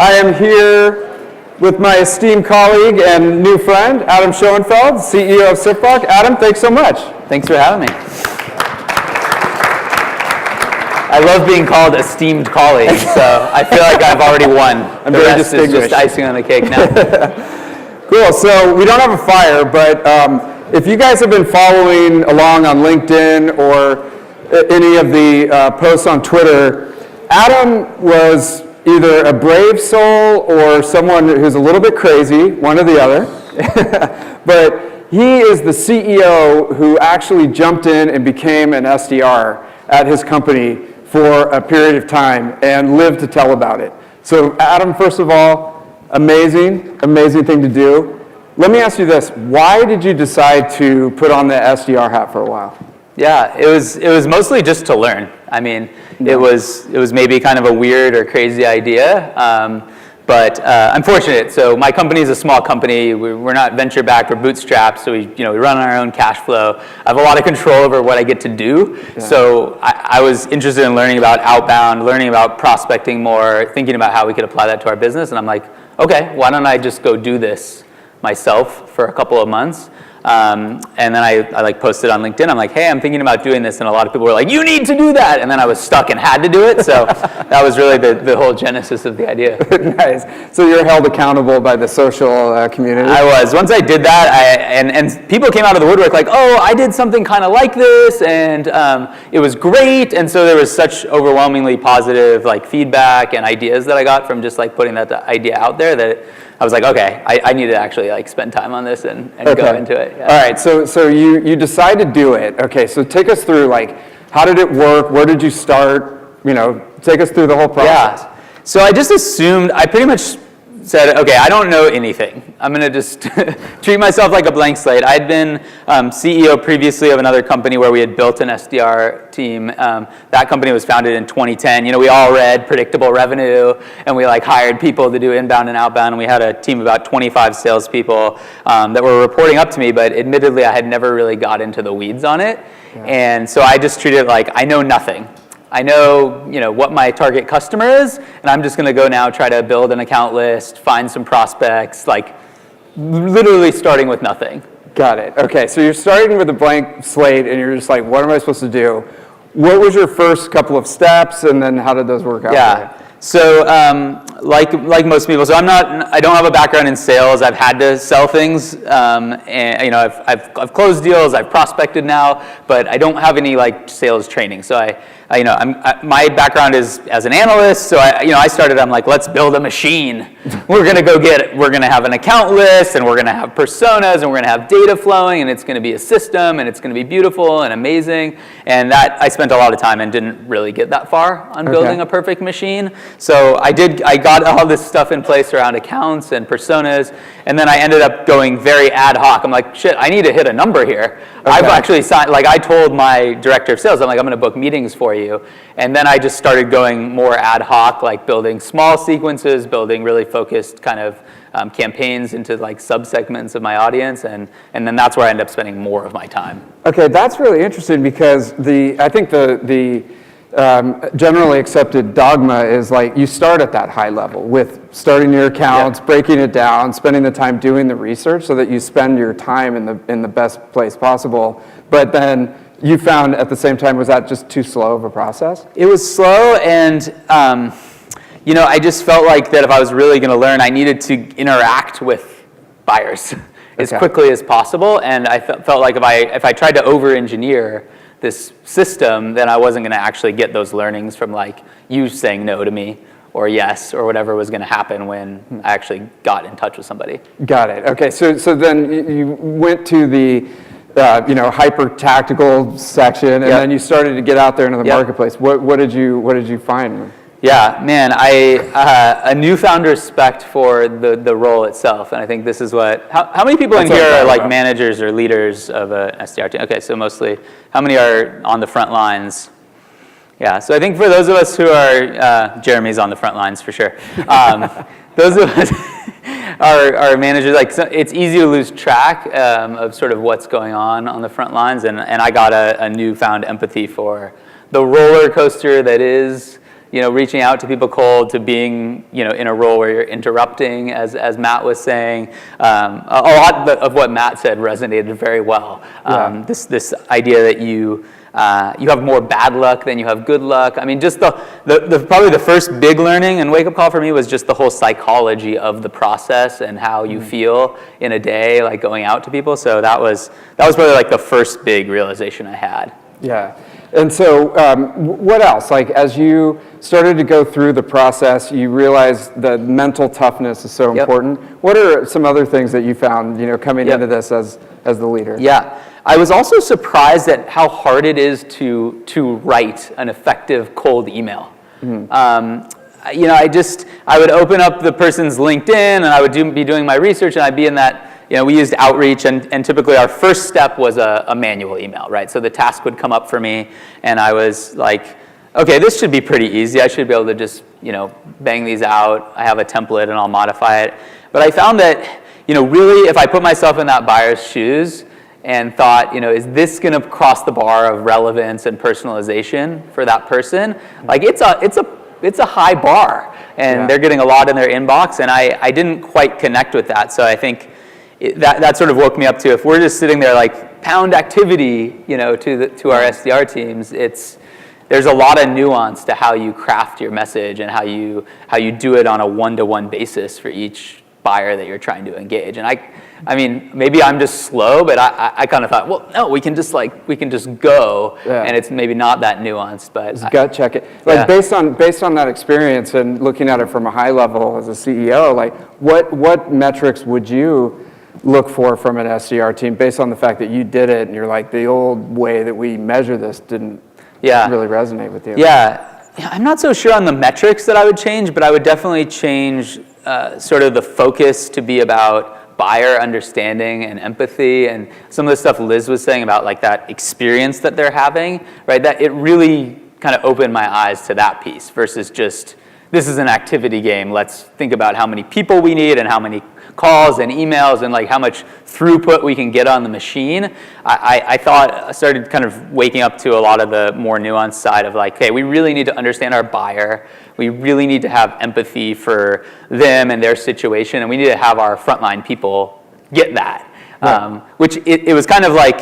I am here with my esteemed colleague and new friend, Adam Schoenfeld, CEO of Siftrock. Adam, thanks so much. Thanks for having me. I love being called esteemed colleague, so I feel like I've already won. I'm the very rest is distinguished. just icing on the cake now. Cool, so we don't have a fire, but if you guys have been following along on LinkedIn or any of the posts on Twitter, Adam was either a brave soul or someone who's a little bit crazy, one or the other. But he is the CEO who actually jumped in and became an SDR at his company for a period of time and lived to tell about it. So Adam, first of all, amazing thing to do. Let me ask you this, why did you decide to put on the SDR hat for a while? Yeah, it was mostly just to learn. I mean, it was maybe kind of a weird or crazy idea, but I'm fortunate. So my company is a small company. We're not venture backed, we're bootstrapped. So we run on our own cash flow. I have a lot of control over what I get to do. Yeah. So I was interested in learning about outbound, learning about prospecting more, thinking about how we could apply that to our business. And I'm like, okay, why don't I just go do this myself for a couple of months? And then I like posted on LinkedIn. I'm like, hey, I'm thinking about doing this, and a lot of people were like, you need to do that. And then I was stuck and had to do it. So that was really the whole genesis of the idea. Nice. So you're held accountable by the social community. I was. Once I did that, and people came out of the woodwork like, oh, I did something kind of like this, and it was great. And so there was such overwhelmingly positive like feedback and ideas that I got from just like putting that idea out there that I was like, okay, I need to actually like spend time on this and okay. Go into it. Yeah. All right, so you decide to do it. Okay, so take us through like, how did it work? Where did you start? Take us through the whole process. Yeah. So I just assumed, I pretty much said, okay, I don't know anything. I'm going to just treat myself like a blank slate. I'd been CEO previously of another company where we had built an SDR team. That company was founded in 2010. We all read predictable revenue, and we like hired people to do inbound and outbound, and we had a team of about 25 salespeople that were reporting up to me, but admittedly, I had never really got into the weeds on it. Yeah. And so I just treated it like I know nothing. I know, what my target customer is, and I'm just going to go now try to build an account list, find some prospects, like literally starting with nothing. Got it. Okay, so you're starting with a blank slate, and you're just like, what am I supposed to do? What was your first couple of steps, and then how did those work out? Yeah. So like most people, so I don't have a background in sales. I've had to sell things, and I've closed deals, I've prospected now, but I don't have any like sales training. So my background is as an analyst. So I started. I'm like, let's build a machine. We're gonna have an account list, and we're gonna have personas, and we're gonna have data flowing, and it's gonna be a system, and it's gonna be beautiful and amazing. And that I spent a lot of time and didn't really get that far on building a perfect machine. So I got all this stuff in place around accounts and personas, and then I ended up going very ad hoc. I'm like, shit, I need to hit a number here. Okay. I've actually signed, like I told my director of sales, I'm like, I'm gonna book meetings for you. And then I just started going more ad hoc, like building small sequences, building really focused kind of campaigns into like subsegments of my audience, and then that's where I end up spending more of my time. Okay, that's really interesting because I think the generally accepted dogma is like you start at that high level with starting your accounts, breaking it down, spending the time doing the research so that you spend your time in the best place possible. But then you found at the same time, was that just too slow of a process? It was slow, and I just felt like that if I was really going to learn, I needed to interact with buyers as quickly as possible. And I felt like if I tried to over-engineer this system, then I wasn't going to actually get those learnings from like you saying no to me or yes or whatever was going to happen when I actually got in touch with somebody. Got it. Okay, so then you went to the hyper tactical section, and then you started to get out there into the marketplace. What did you find? Yeah, man, a newfound respect for the role itself, and I think this is what. How many people in here are like managers or leaders of a SDR team? Okay, so mostly. How many are on the front lines? Yeah, so I think for those of us who are, Jeremy's on the front lines for sure. Those of us are managers, like it's easy to lose track of sort of what's going on the front lines, and I got a newfound empathy for the roller coaster that is reaching out to people cold, to being, in a role where you're interrupting, as Matt was saying. A lot of what Matt said resonated very well. This idea that you have more bad luck than you have good luck. I mean, just probably the first big learning and wake-up call for me was just the whole psychology of the process and how you feel in a day, like going out to people. So that was probably like the first big realization I had. Yeah. And so what else? Like, as you started to go through the process, you realized that mental toughness is so important. What are some other things that you found, coming into this as the leader? Yeah. I was also surprised at how hard it is to write an effective cold email. I would open up the person's LinkedIn and I would be doing my research, and I'd be in that, we used outreach, and typically our first step was a manual email, right? So the task would come up for me, and I was like, okay, this should be pretty easy. I should be able to just, bang these out. I have a template and I'll modify it. But I found that, really, if I put myself in that buyer's shoes and thought, is this going to cross the bar of relevance and personalization for that person? Like, it's a high bar, and they're getting a lot in their inbox, and I didn't quite connect with that. So I think that sort of woke me up to, if we're just sitting there like pound activity, to our SDR teams, there's a lot of nuance to how you craft your message and how you do it on a one-to-one basis for each buyer that you're trying to engage. And I mean, maybe I'm just slow, but I kind of thought, well, no, we can just go, and it's maybe not that nuanced, but just gut check it. Like, based on that experience and looking at it from a high level as a CEO, like what metrics would you look for from an SDR team based on the fact that you did it and you're like, the old way that we measure this didn't really resonate with you? Yeah, I'm not so sure on the metrics that I would change, but I would definitely change sort of the focus to be about buyer understanding and empathy, and some of the stuff Liz was saying about like that experience that they're having, right? That it really kind of opened my eyes to that piece versus just, this is an activity game. Let's think about how many people we need and how many calls and emails and like how much throughput we can get on the machine. I started kind of waking up to a lot of the more nuanced side of like, hey, we really need to understand our buyer. We really need to have empathy for them and their situation, and we need to have our frontline people get that. Which it was kind of like,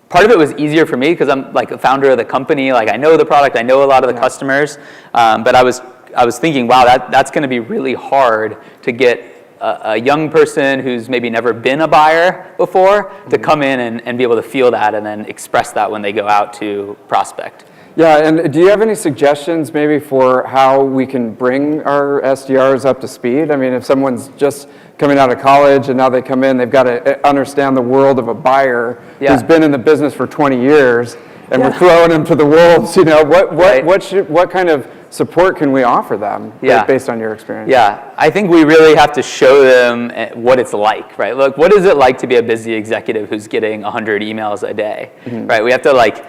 part of it was easier for me because I'm like a founder of the company. Like, I know the product, I know a lot of the customers, but I was thinking, wow, that's going to be really hard to get a young person who's maybe never been a buyer before to come in and be able to feel that and then express that when they go out to prospect. Yeah, and do you have any suggestions maybe for how we can bring our SDRs up to speed? I mean, if someone's just coming out of college and now they come in, they've got to understand the world of a buyer who's been in the business for 20 years, and we're throwing them to the wolves. What kind of support can we offer them based on your experience? Yeah, I think we really have to show them what it's like, right? Look, what is it like to be a busy executive who's getting 100 emails a day, right? We have to like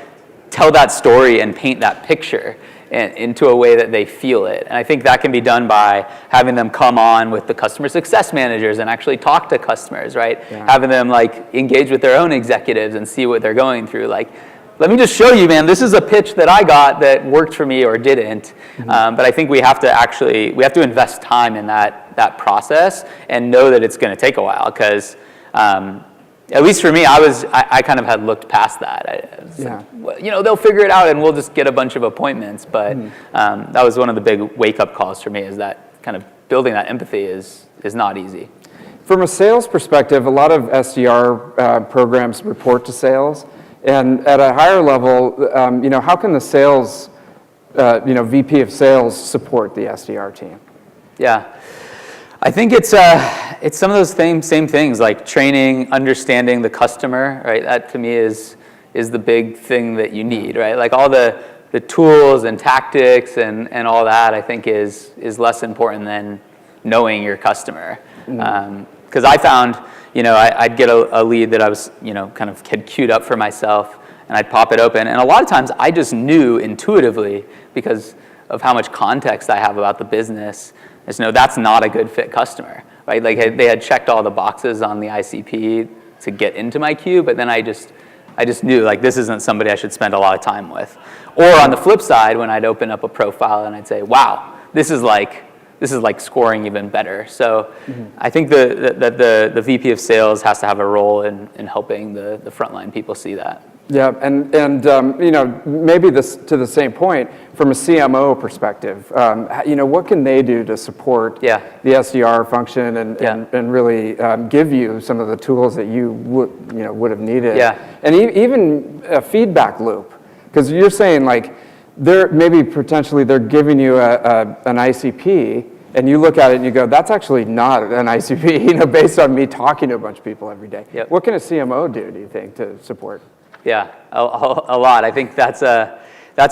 tell that story and paint that picture into a way that they feel it. And I think that can be done by having them come on with the customer success managers and actually talk to customers, right? Having them like engage with their own executives and see what they're going through. Like, let me just show you, man, this is a pitch that I got that worked for me or didn't. But I think we have to invest time in that process and know that it's going to take a while, because at least for me, I kind of had looked past that. Like, well, they'll figure it out and we'll just get a bunch of appointments. But that was one of the big wake-up calls for me, is that kind of building that empathy is not easy. From a sales perspective, a lot of SDR programs report to sales. And at a higher level, how can the sales, VP of sales support the SDR team? Yeah, I think it's some of those same things, like training, understanding the customer, right? That to me is the big thing that you need, right? Like all the tools and tactics and all that, I think is less important than knowing your customer. Because I found, I'd get a lead that I was, kind of had queued up for myself, and I'd pop it open. And a lot of times I just knew intuitively, because of how much context I have about the business, I just know that's not a good fit customer, right? Like they had checked all the boxes on the ICP to get into my queue, but then I I just knew like this isn't somebody I should spend a lot of time with. Or on the flip side, when I'd open up a profile and I'd say, wow, this is like scoring even better. So I think the VP of sales has to have a role in helping the frontline people see that. Yeah, and you know, maybe this to the same point from a CMO perspective. You know, what can they do to support the SDR function and really give you some of the tools that you would have needed? Yeah. And even a feedback loop, because you're saying like potentially they're giving you an ICP. And you look at it and you go, that's actually not an ICP, you know, based on me talking to a bunch of people every day. Yep. What can a CMO do you think, to support? Yeah, a lot. I think that's a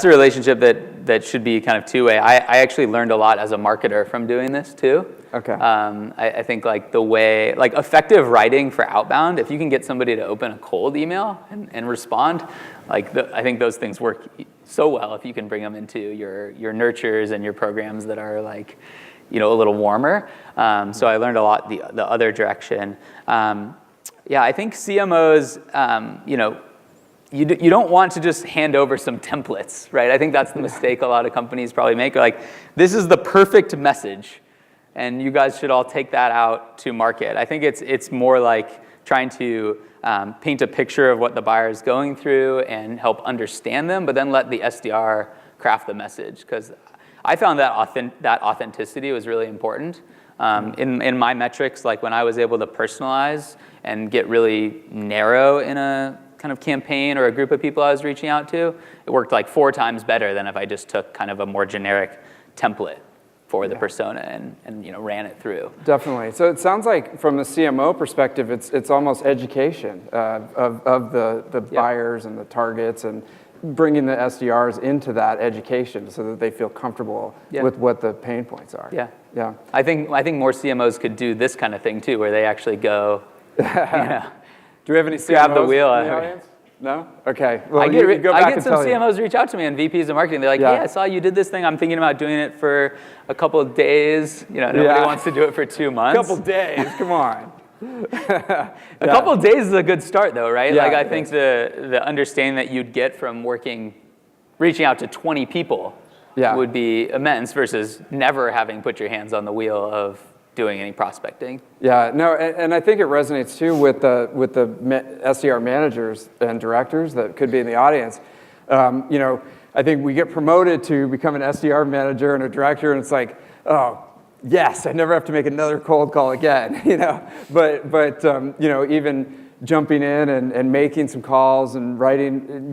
relationship that should be kind of two-way. I actually learned a lot as a marketer from doing this too. Okay. I think like the way, like effective writing for outbound, if you can get somebody to open a cold email and respond, like I think those things work so well if you can bring them into your nurtures and your programs that are like, you know, a little warmer. So I learned a lot the other direction. Yeah, I think CMOs, you know, you don't want to just hand over some templates, right? I think that's the mistake a lot of companies probably make. Like, this is the perfect message, and you guys should all take that out to market. I think it's more like trying to paint a picture of what the buyer is going through and help understand them, but then let the SDR craft the message, because I found that authenticity was really important. In my metrics, like when I was able to personalize and get really narrow in a kind of campaign or a group of people I was reaching out to, it worked like 4 times better than if I just took kind of a more generic template for the persona and you know, ran it through. Definitely. So it sounds like from the CMO perspective, it's almost education of the buyers and the targets, and bringing the SDRs into that education so that they feel comfortable with what the pain points are. Yeah. Yeah. I think more CMOs could do this kind of thing too, where they actually go, you know, do we have any CMOs grab the wheel in the audience? No? Okay. Well, I get some tell CMOs reach out to me and VPs of marketing. They're like, hey, I saw you did this thing. I'm thinking about doing it for a couple of days. You know, nobody wants to do it for 2 months. A couple days, come on. A couple of days is a good start though, right? Yeah, like I think the understanding that you'd get from reaching out to 20 people would be immense versus never having put your hands on the wheel of doing any prospecting. Yeah, no, and I think it resonates too with the SDR managers and directors that could be in the audience. You know, I think we get promoted to become an SDR manager and a director, and it's like, oh, yes, I never have to make another cold call again. You know, but you know, even jumping in and making some calls and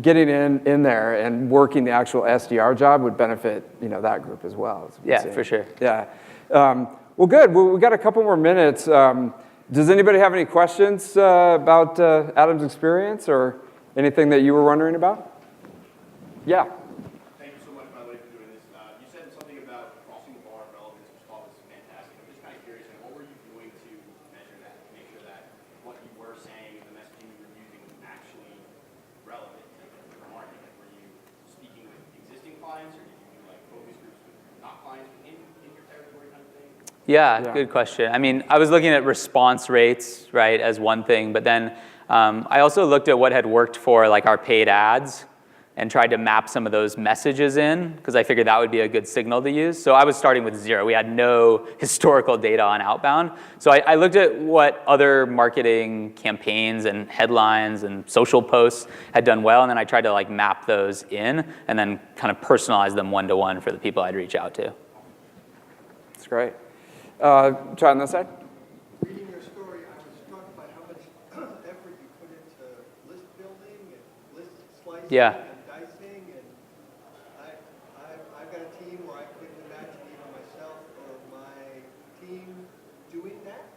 getting in there and working the actual SDR job would benefit, you know, that group as well. Yeah, for sure. Yeah. Well, good. Well, we've got a couple more minutes. Does anybody have any questions about Adam's experience or anything that you were wondering about? Yeah. Thank you so much, by the way, for doing this. You said something about crossing the bar of relevance, which I thought was fantastic. I'm just kind of curious, what were you doing to measure that, to make sure that what you were saying and the messaging you were using was actually relevant to the market? Like, were you speaking with existing clients, or did you do like focus groups with not clients in your territory kind of thing? Yeah, good question. I mean, I was looking at response rates, right, as one thing, but then I also looked at what had worked for like our paid ads and tried to map some of those messages in, because I figured that would be a good signal to use. So I was starting with 0. We had no historical data on outbound. So I looked at what other marketing campaigns and headlines and social posts had done well, and then I tried to like map those in and then kind of personalize them one-to-one for the people I'd reach out to. That's great. Try on this side. Reading your story, I was struck by how much effort you put into list building and list slicing and dicing. And I've got a team where I couldn't imagine even myself or my team doing that.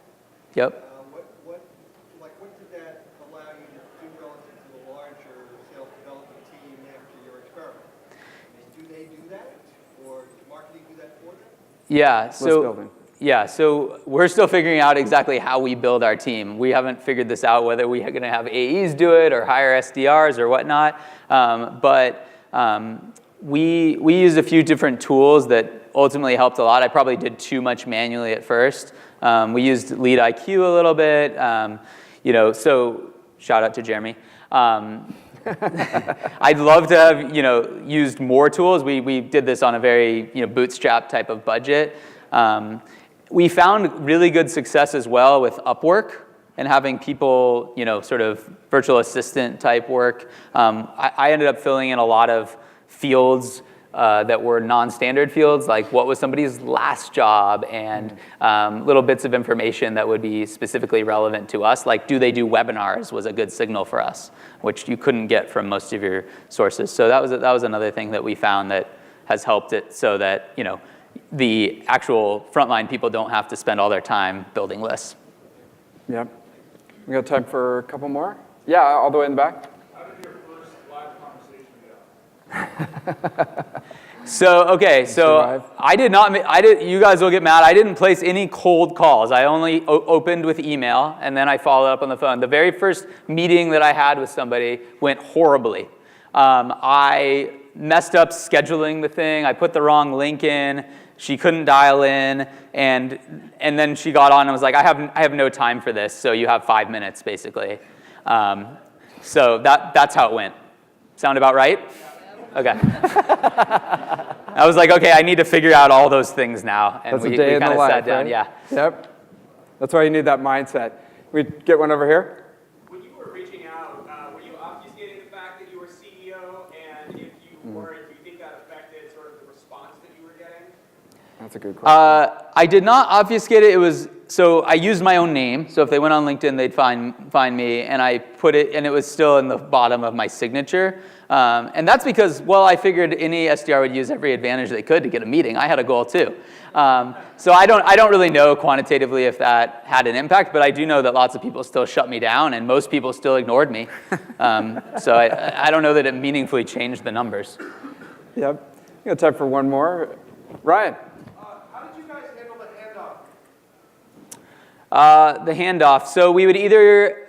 Yep. What did that allow you to do relative to the larger sales development team after your experiment? Do they do that, or does marketing do that for them? Yeah. List building. Yeah, so we're still figuring out exactly how we build our team. We haven't figured this out, whether we are going to have AEs do it or hire SDRs or whatnot. But we used a few different tools that ultimately helped a lot. I probably did too much manually at first. We used Lead IQ a little bit, you know. So shout out to Jeremy. I'd love to have, used more tools. We did this on a very, bootstrap type of budget. We found really good success as well with Upwork and having people, sort of virtual assistant type work. I ended up filling in a lot of fields that were non-standard fields, like what was somebody's last job, and little bits of information that would be specifically relevant to us, like do they do webinars was a good signal for us, which you couldn't get from most of your sources. So that was another thing that we found that has helped it so that the actual frontline people don't have to spend all their time building lists. Yep. We got time for a couple more? Yeah, all the way in the back. How did your first live conversation go? So I did not. You guys will get mad. I didn't place any cold calls. I only opened with email, and then I followed up on the phone. The very first meeting that I had with somebody went horribly. I messed up scheduling the thing. I put the wrong link in. She couldn't dial in, and then she got on and was like, I have no time for this, so you have 5 minutes, basically. So that's how it went. Sound about right? Okay. I was like, okay, I need to figure out all those things now, and That's we a day in kind the of life, sat down. right? Yeah. Yep. That's why you need that mindset. We get one over here. When you were reaching out, were you obfuscating the fact that you were CEO? And if you were, do you think that affected sort of the response that you were getting? That's a good question. I did not obfuscate it. So I used my own name. So if they went on LinkedIn, they'd find me, and I put it, and it was still in the bottom of my signature. And that's because, I figured any SDR would use every advantage they could to get a meeting. I had a goal too. So I don't really know quantitatively if that had an impact, but I do know that lots of people still shut me down, and most people still ignored me. So I don't know that it meaningfully changed the numbers. Yep. We got time for one more. Ryan. How did you guys handle the handoff? The handoff. So we would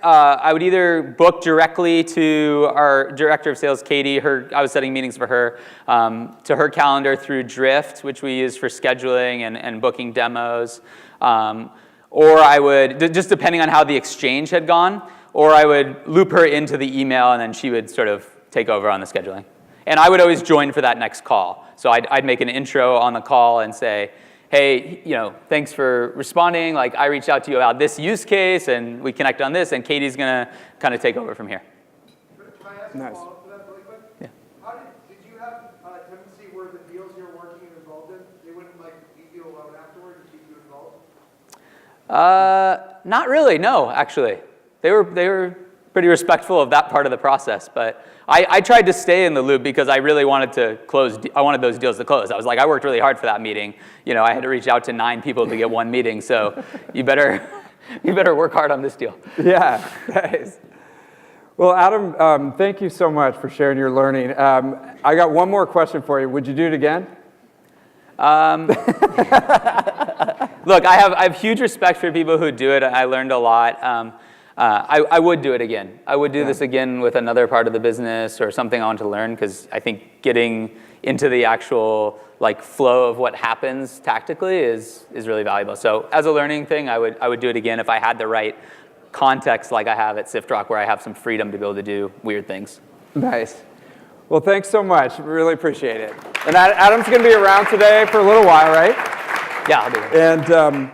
I would either book directly to our director of sales, Katie. I was setting meetings for her, to her calendar through Drift, which we use for scheduling and booking demos. Or I would, just depending on how the exchange had gone, or I would loop her into the email, and then she would sort of take over on the scheduling. And I would always join for that next call. So I'd make an intro on the call and say, hey, thanks for responding. Like, I reached out to you about this use case, and we connect on this, and Katie's going to kind of take over from here. Can I ask a follow-up to that really quick? Yeah. Did you have a tendency where the deals you're working and involved in, they wouldn't leave you alone afterward to keep you involved? Not really, no, actually. They were pretty respectful of that part of the process, but I tried to stay in the loop because I really wanted to close. I wanted those deals to close. I was like, I worked really hard for that meeting. I had to reach out to 9 people to get one meeting, so you better work hard on this deal. Yeah, nice. Well, Adam, thank you so much for sharing your learning. I got one more question for you. Would you do it again? Look, I have huge respect for people who do it. I learned a lot. I would do it again. I would do this again with another part of the business or something I want to learn, because I think getting into the actual flow of what happens tactically is really valuable. So as a learning thing, I would do it again if I had the right context like I have at Siftrock, where I have some freedom to be able to do weird things. Nice. Well, thanks so much. Really appreciate it. And Adam's going to be around today for a little while, right? Yeah, I'll do it. And